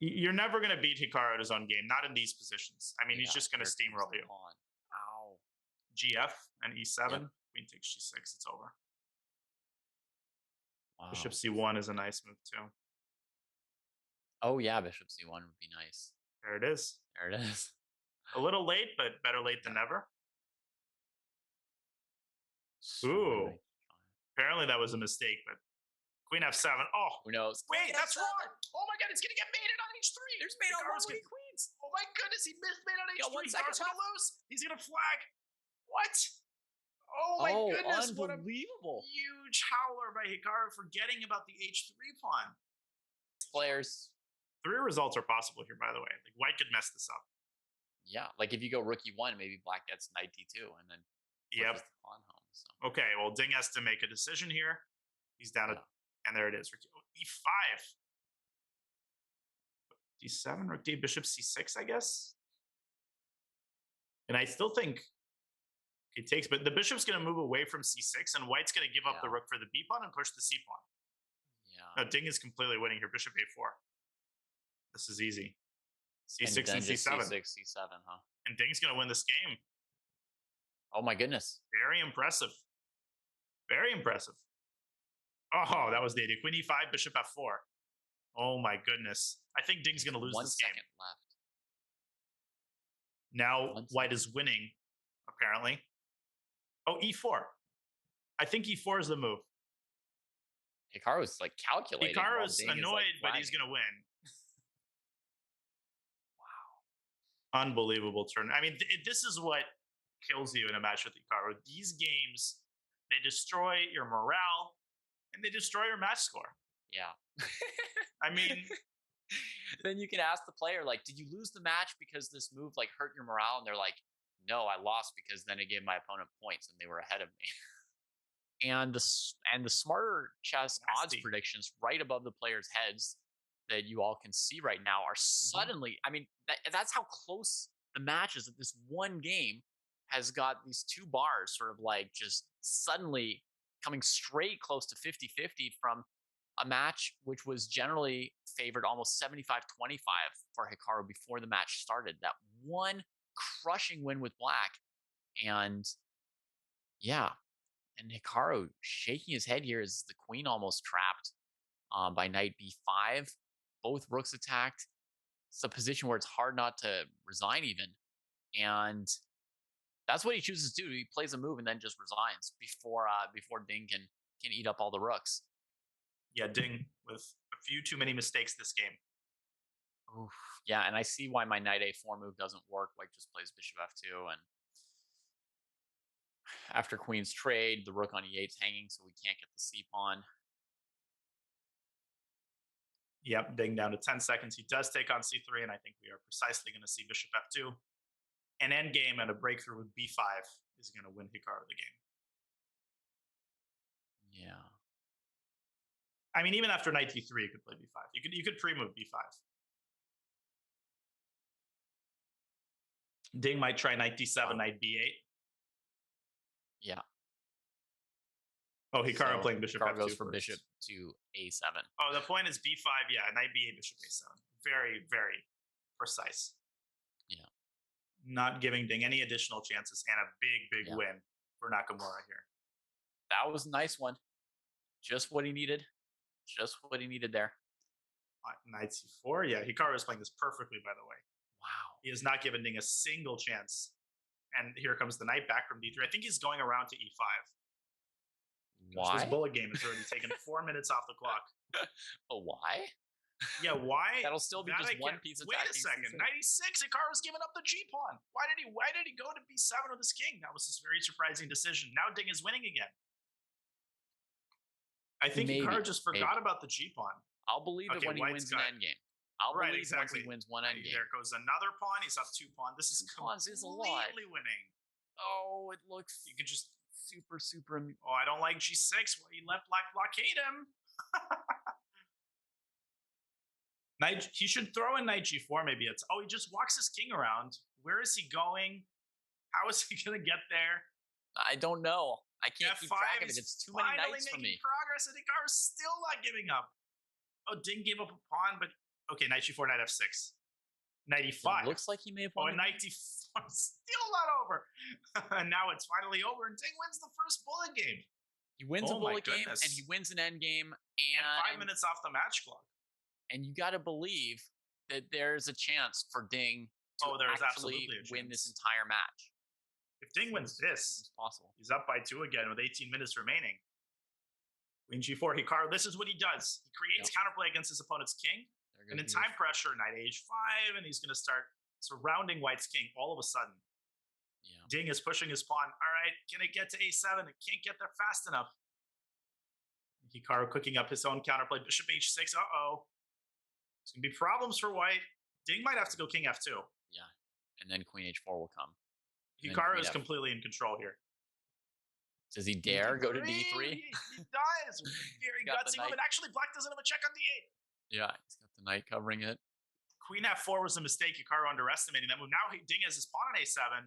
You're never going to beat Hikaru at his own game, not in these positions. I mean, he's Yeah, just going to here comes steamroll the you. pawn. Ow. GF and E7. Yep. Queen takes G6. It's over. Bishop Wow. C1 is a nice move too. Oh yeah, bishop c1 would be nice. There it is. There it is. A little late, but better late than never. Swan, Ooh. Apparently that was a mistake, but Queen F7. Oh, who knows? wait, Queen that's F7. wrong. Oh my god, it's gonna get mated on H3. There's mate on Hikaru's 1 gonna- queens. Oh my goodness, he missed mate on got 1 H3. second Hikaru's gonna lose. He's gonna flag. What? Oh my goodness, what a unbelievable. huge howler by Hikaru, forgetting about the H3 pawn. Players. 3 results are possible here, by the way. Like, white could mess this up. Yeah, like if you go rook e1, maybe black gets knight d2, and then Yep. pushes the pawn home. So. Okay, well, Ding has to make a decision here. He's down to, and there it is. E5. D7, rook D, bishop C6, I guess. And I still think he takes, but the bishop's going to move away from C6, and white's going to give up the rook for the B pawn and push the C pawn. Yeah. No, Ding is completely winning here. Bishop A4. This is easy. C6 and C7. C6, C7, huh? And Ding's going to win this game. Oh my goodness. Very impressive. Very impressive. Oh, that was the idea. Queen E5, bishop F4. Oh my goodness. I think Ding's going to lose this game. 1 second left. Now white is winning, apparently. Oh, E4. I think E4 is the move. Hikaru's like calculating. Hikaru's annoyed, but he's going to win. Wow. Unbelievable turn. I mean, this is what kills you in a match with Hikaru. These games, they destroy your morale and they destroy your match score. Yeah. I mean, then you can ask the player, like, did you lose the match because this move like hurt your morale? And they're like, no, I lost because then it gave my opponent points and they were ahead of me. and the smarter chess odds predictions right above the players' heads that you all can see right now are suddenly, I mean, that's how close the match is. That this one game has got these 2 bars sort of like just suddenly coming straight close to 50-50 from a match which was generally favored almost 75-25 for Hikaru before the match started. That one crushing win with black. And yeah, and Hikaru shaking his head here as the queen almost trapped by knight b5. Both rooks attacked. It's a position where it's hard not to resign even. And that's what he chooses to do. He plays a move and then just resigns before Ding can eat up all the rooks. Yeah, Ding with a few too many mistakes this game. Oof. Yeah, and I see why my knight a4 move doesn't work. White just plays bishop f2, and after queen's trade, the rook on e8's hanging, so we can't get the c pawn. Yep, Ding down to 10 seconds. He does take on c3, and I think we are precisely going to see bishop f2. An endgame and a breakthrough with b5 is going to win Hikaru the game. Yeah. I mean, even after knight d3, you could play b5. You could pre-move b5. Ding might try knight d7, knight b8. Yeah. Oh, Hikaru playing bishop Hikaru f2 goes for first. bishop to a7. Oh, the point is b5, yeah, knight b8, bishop a7. Very, very precise. Yeah. Not giving Ding any additional chances, and a big win for Nakamura here. That was a nice one. Just what he needed. Just what he needed there. Knight c4. Yeah, Hikaru is playing this perfectly, by the way. Wow. He has not given Ding a single chance. And here comes the knight back from d3. I think he's going around to e5. Why? This bullet game has already taken 4 minutes off the clock. Oh, why? Yeah, why? That'll still be just one piece of Wait a second. Knight e6. Hikaru's giving up the g pawn. Why did he go to b7 with his king? That was a very surprising decision. Now Ding is winning again. I think Hikaru just forgot about the g pawn. I'll believe it when he wins an endgame. I'll believe once he wins one endgame. There goes another pawn. He's up 2 pawns. This is completely winning. Oh, it looks. You could just super. Oh, I don't like g6. Well, he let black blockade him. Knight. He should throw in knight g4. Maybe it's. Oh, he just walks his king around. Where is he going? How is he gonna get there? I don't know. I can't keep track of it. It's too many knights for me. Progress, and Hikaru's still not giving up. Oh, Ding gave up a pawn, but Okay, knight g4, knight f6. Knight It e5. looks like he may have Oh, won. and knight d4 still not over. And now it's finally over, and Ding wins the first bullet game. He wins a Oh my bullet game, and goodness. he wins an end game, And 5 minutes off the match clock. and you got to believe that there's a chance for Ding to Oh, there is actually absolutely a win this chance. entire match. If Ding wins this, It's possible. he's up by 2 again with 18 minutes remaining. Queen g4, Hikaru, this is what he does. He creates counterplay against his opponent's king, and in time pressure, knight h5, and he's going to start surrounding white's king all of a sudden. Yeah. Ding is pushing his pawn. All right, can it get to a7? It can't get there fast enough. Hikaru cooking up his own counterplay. Bishop h6, uh-oh. It's going to be problems for white. Ding might have to go king f2. Yeah. And then queen h4 will come. Hikaru is completely in control here. Does he dare go to d3? He does. Very gutsy move. And actually, black doesn't have a check on d8. Yeah, he's got the knight covering it. Queen f4 was a mistake. Hikaru underestimating that move. Now Ding has his pawn on a7.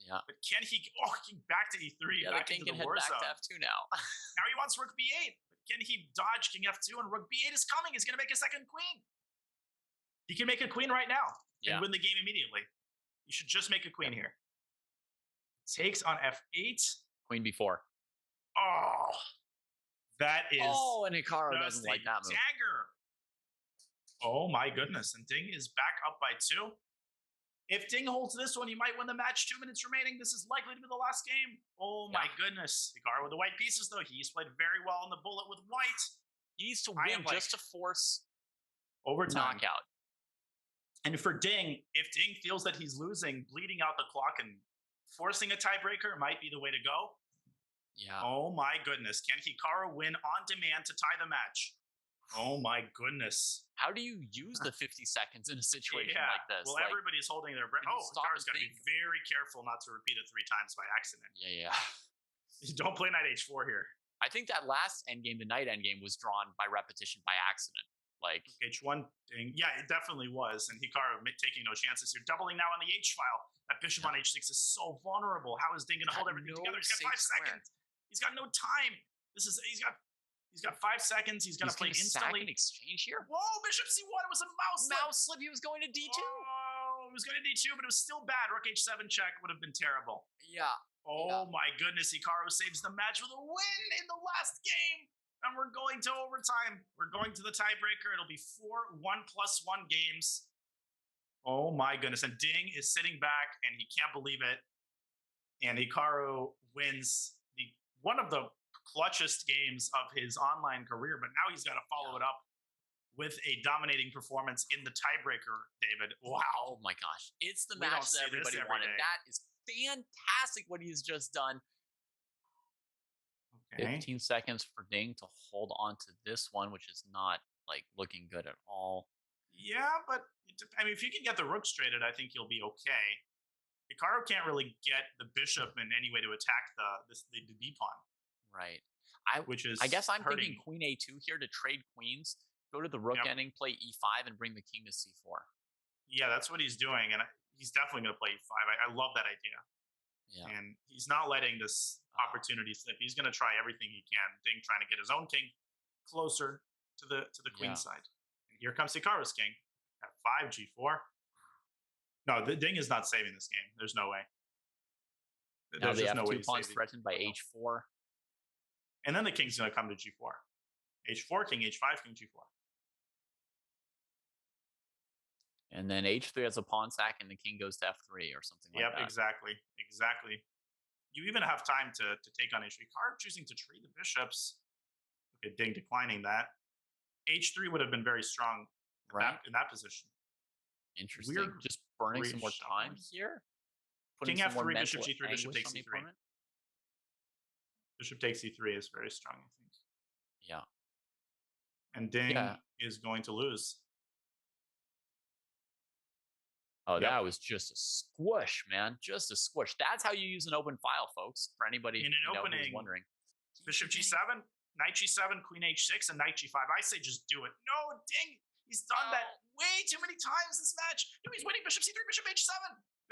Yeah. But can he... Oh, back to e3. Yeah, back the king into can the head war back zone. to f2 now. Now he wants rook b8. But can he dodge king f2? And rook b8 is coming. He's going to make a second queen. He can make a queen right now and win the game immediately. You should just make a queen here. Takes on f8. Queen b4. Oh, that is... Oh, and Hikaru doesn't like that move. Dagger. Oh my goodness. And Ding is back up by 2. If Ding holds this one, he might win the match. 2 minutes remaining. This is likely to be the last game. Oh my goodness. Hikaru with the white pieces, though. He's played very well in the bullet with white. He needs to win just to force overtime knockout. And for Ding, if Ding feels that he's losing, bleeding out the clock and forcing a tiebreaker might be the way to go. Yeah. Oh my goodness. Can Hikaru win on demand to tie the match? Oh my goodness. How do you use the 50 seconds in a situation like this? Well, everybody's holding their breath. Oh, Hikaru's got to be very careful not to repeat it 3 times by accident. Yeah. Don't play knight h4 here. I think that last endgame, the knight endgame, was drawn by repetition by accident. Like h1 thing. Yeah, it definitely was. And Hikaru taking no chances here. Doubling now on the h file. That bishop on h6 is so vulnerable. How is Ding going to hold everything together? He's got 5 seconds. He's got no time. He's got 5 seconds. He's going to play instantly. Sack an exchange here. Whoa, bishop c1. It was a mouse slip. Mouse slip. He was going to d2. Oh, he was going to d2, but it was still bad. Rook h7 check would have been terrible. Yeah. Oh my goodness. Hikaru saves the match with a win in the last game. And we're going to overtime. We're going to the tiebreaker. It'll be 4 1+1 games. Oh my goodness. And Ding is sitting back and he can't believe it. And Hikaru wins one of the clutchest games of his online career, but now he's got to follow it up with a dominating performance in the tiebreaker, David. Wow. Oh my gosh. It's the match that everybody wanted. That is fantastic what he's just done. Okay. 15 seconds for Ding to hold on to this one, which is not like looking good at all. Yeah, but I mean, if you can get the rook straighted, I think you'll be okay. Hikaru can't really get the bishop in any way to attack the b pawn. Right. I guess I'm hurting. thinking queen a2 here to trade queens, go to the rook ending, play e5, and bring the king to c4. Yeah, that's what he's doing, and he's definitely going to play e5. I love that idea. Yeah. And he's not letting this opportunity slip. He's going to try everything he can. Ding trying to get his own king closer to the queen side. And here comes Hikaru's king at 5 g4. No, the Ding is not saving this game. There's no way. Now the f2 pawn's threatened by h4. And then the king's going to come to g4. h4, king h5, king g4. And then h3 has a pawn sack, and the king goes to f3 or something like that. Yep, exactly. You even have time to take on h3. Hikaru choosing to trade the bishops. Okay, Ding declining that. h3 would have been very strong in that position. Interesting. Just burning some more time here. King f3, bishop g3, bishop takes e3. Bishop takes e3 is very strong, I think. Yeah. And Ding is going to lose. Oh, that was just a squish, man. Just a squish. That's how you use an open file, folks. For anybody in an opening, who's wondering. Bishop g7, knight g7, queen h6, and knight g5. I say just do it. No, Ding. He's done that way too many times this match. No, he's winning bishop c3, bishop h7.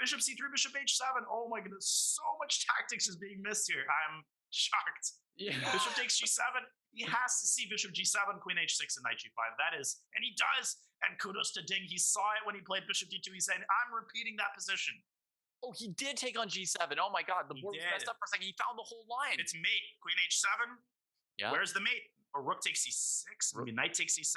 Bishop c3, bishop h7. Oh my goodness. So much tactics is being missed here. I'm shocked. Yeah. Bishop takes g7. He has to see bishop g7, queen h6, and knight g5. That is, and he does. And kudos to Ding. He saw it when he played bishop d2. He said, I'm repeating that position. Oh, he did take on g7. Oh my god, the board was messed up for a second. He found the whole line. It's mate. Queen h7. Yeah. Where's the mate? Or rook takes c6. Maybe knight takes c6.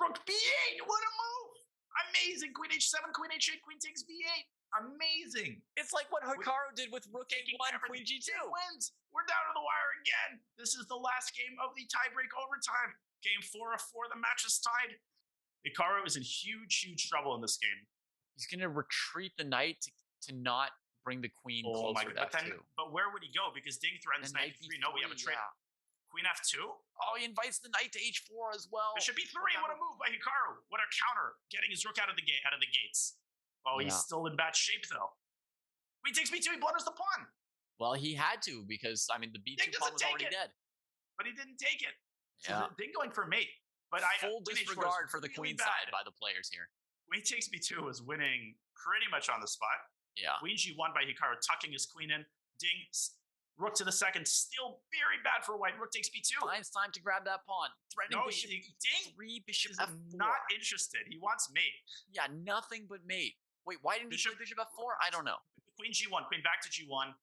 Rook b8. What a move! Amazing. Queen h7, queen h8, queen takes b8. Amazing. It's like what Hikaru did with rook a1, queen g2. Wins. We're down to the wire again. This is the last game of the tiebreak overtime. Game 4 of 4. The match is tied. Hikaru is in huge, huge trouble in this game. He's going to retreat the knight to not bring the queen closer to f2. But where would he go? Because Ding threatens knight b3. No, we have a trade. Yeah. Queen f2? Oh, he invites the knight to h4 as well. Bishop b3. What a move by Hikaru. What a counter. Getting his rook out of the gates. Oh, he's still in bad shape, though. Queen takes b2. He blunders the pawn. Well, he had to because, I mean, the b2 pawn was already dead. But he didn't take it. Yeah. So Ding going for mate. But full disregard for the queen side by the players here. Queen takes b2 was winning pretty much on the spot. Yeah. Queen g1 by Hikaru, tucking his queen in. Ding, rook to the second, still very bad for white. Rook takes b2. Finds time to grab that pawn. Threatening bishop. Ding 3 bishop is f4. Not interested. He wants mate. Yeah, nothing but mate. Wait, why didn't he play bishop f4? I don't know. Queen g1, queen back to g1.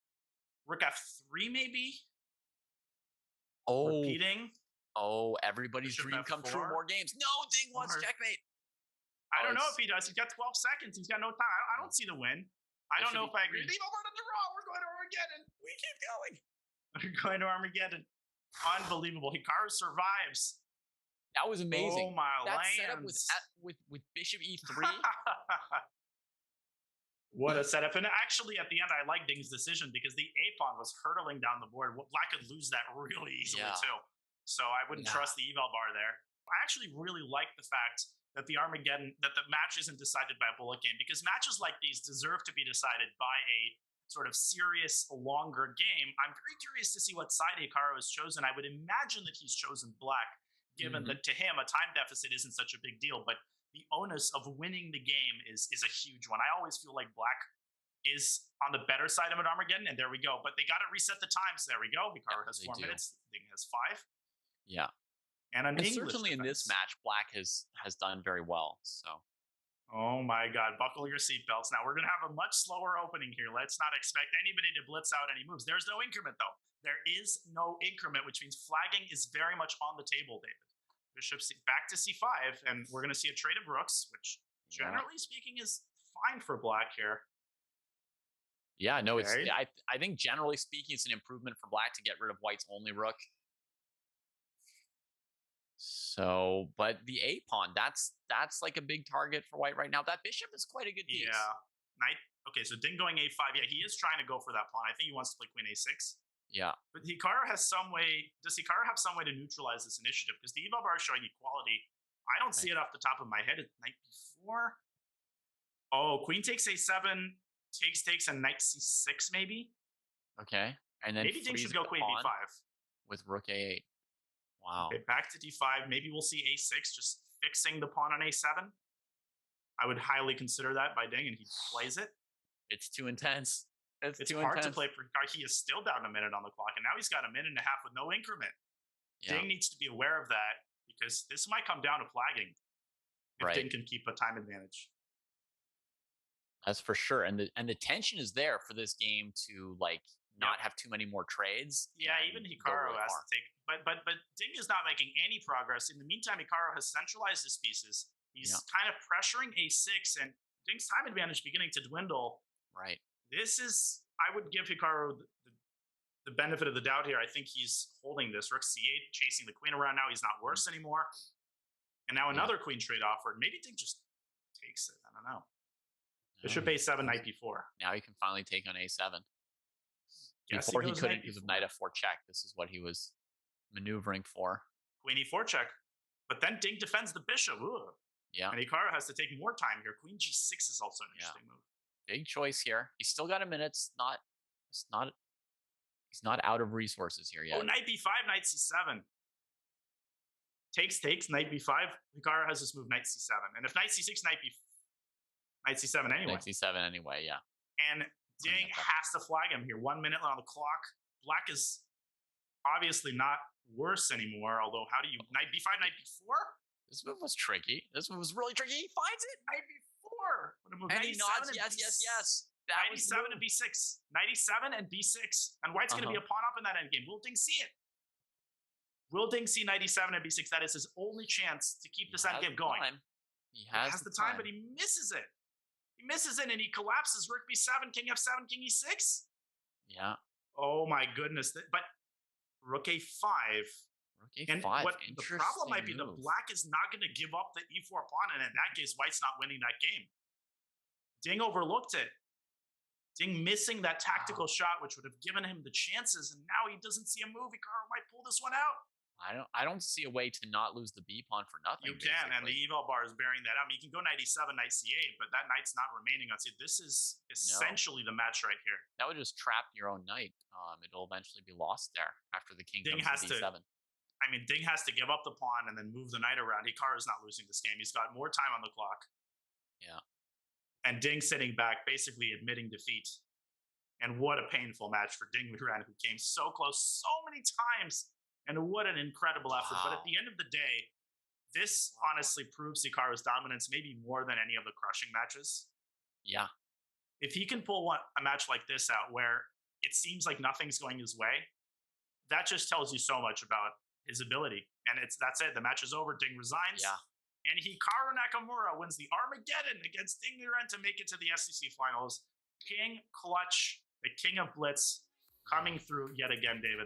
Rook f3 maybe? Oh. Repeating. Oh, everybody's bishop dream come true. More games. No, Ding wants checkmate. I don't know if he does. He's got 12 seconds. He's got no time. I don't see the win. I don't know if I agree. Leave over to draw. We're going to Armageddon. We keep going. We're going to Armageddon. Unbelievable. Hikaru survives. That was amazing. Oh my that lands. setup with bishop e3. What a setup. And actually, at the end, I like Ding's decision because the A pawn was hurtling down the board. Black could lose that really easily, too. So I wouldn't trust the eval bar there. I actually really like the fact that the Armageddon, that the match isn't decided by a bullet game, because matches like these deserve to be decided by a sort of serious, longer game. I'm very curious to see what side Hikaru has chosen. I would imagine that he's chosen black, given that to him, a time deficit isn't such a big deal, but the onus of winning the game is a huge one. I always feel like black is on the better side of an Armageddon, and there we go. But they got to reset the time, so there we go. Hikaru has 4 minutes. Ding has 5. Yeah. And certainly in this match, black has done very well. So. Oh my God, buckle your seatbelts. Now we're going to have a much slower opening here. Let's not expect anybody to blitz out any moves. There's no increment, though. There is no increment, which means flagging is very much on the table, David. Bishop back to c5, and we're going to see a trade of rooks, which generally speaking is fine for black here. Yeah, no, it's. I think generally speaking, it's an improvement for black to get rid of white's only rook. So, but the A pawn, that's like a big target for white right now. That bishop is quite a good piece. Yeah, knight. Okay, so Ding going a5. Yeah, he is trying to go for that pawn. I think he wants to play queen a6. Yeah. But Hikaru has some way. Does Hikaru have some way to neutralize this initiative? Because the eval bar is showing equality. I don't see it off the top of my head. It's knight b4. Oh, queen takes a7, takes, and knight c6 maybe. Okay, and then maybe Ding should go queen b5 with rook a8. Wow. Okay, back to d5. Maybe we'll see a6, just fixing the pawn on a7. I would highly consider that by Ding, and he plays it. It's too intense. It's too hard intense to play for Hikaru. He is still down a minute on the clock, and now he's got a minute and a half with no increment. Yeah. Ding needs to be aware of that, because this might come down to flagging if Ding can keep a time advantage. That's for sure. And the tension is there for this game to not have too many more trades. Yeah, even Hikaru has to take but Ding is not making any progress. In the meantime, Hikaru has centralized his pieces. He's kind of pressuring a6, and Ding's time advantage beginning to dwindle. Right. This is, I would give Hikaru the benefit of the doubt here. I think he's holding this. Rook c8, chasing the queen around. Now he's not worse anymore. And now another queen trade offered. Maybe Ding just takes it. I don't know. Bishop a7, knight b4. Now he can finally take on a7. Yes, Before he couldn't because of knight f4 check. This is what he was maneuvering for. Queen e4 check. But then Ding defends the bishop. Ooh. Yeah. And Hikaru has to take more time here. Queen g6 is also an interesting move. Big choice here. He's still got a minute. He's not out of resources here yet. Oh, knight b5, knight c7. Takes, knight b5. Hikaru has this move, knight c7. And if knight c6, knight c7 anyway. Knight c7 anyway, yeah. And Ding has to flag him here. 1 minute on the clock. Black is obviously not worse anymore. Although, how do you knight b5, knight b4? This move was tricky. This move was really tricky. He finds it. Knight b4. What a move! And he nods. Yes. That Knight was e7 and b6. Knight e7 and b6. And White's going to be a pawn up in that endgame. Will Ding see it? Will Ding see knight e7 and b6? That is his only chance to keep this endgame going. He has the time, but he misses it. He misses it, and he collapses. Rook b7, king f7, king e6. Yeah. Oh my goodness! But rook a5. Rook a5. And what the problem might be, the black is not going to give up the e4 pawn, and in that case, White's not winning that game. Ding overlooked it. Ding missing that tactical shot, which would have given him the chances, and now he doesn't see a move. Hikaru might pull this one out. I don't see a way to not lose the B pawn for nothing. You can, and the eval bar is bearing that out. I mean, you can go knight e7, knight c8, but that knight's not remaining on c8. This is essentially the match right here. That would just trap your own knight. It'll eventually be lost there after the king comes to d7. I mean, Ding has to give up the pawn and then move the knight around. Hikaru's not losing this game. He's got more time on the clock. Yeah. And Ding sitting back, basically admitting defeat. And what a painful match for Ding Liren, who came so close so many times. And what an incredible effort. But at the end of the day, this honestly proves Hikaru's dominance maybe more than any of the crushing matches. Yeah. If he can pull a match like this out where it seems like nothing's going his way, that just tells you so much about his ability. And that's it. The match is over. Ding resigns. Yeah. And Hikaru Nakamura wins the Armageddon against Ding Liren to make it to the SEC finals. King Clutch, the king of Blitz, coming through yet again, David.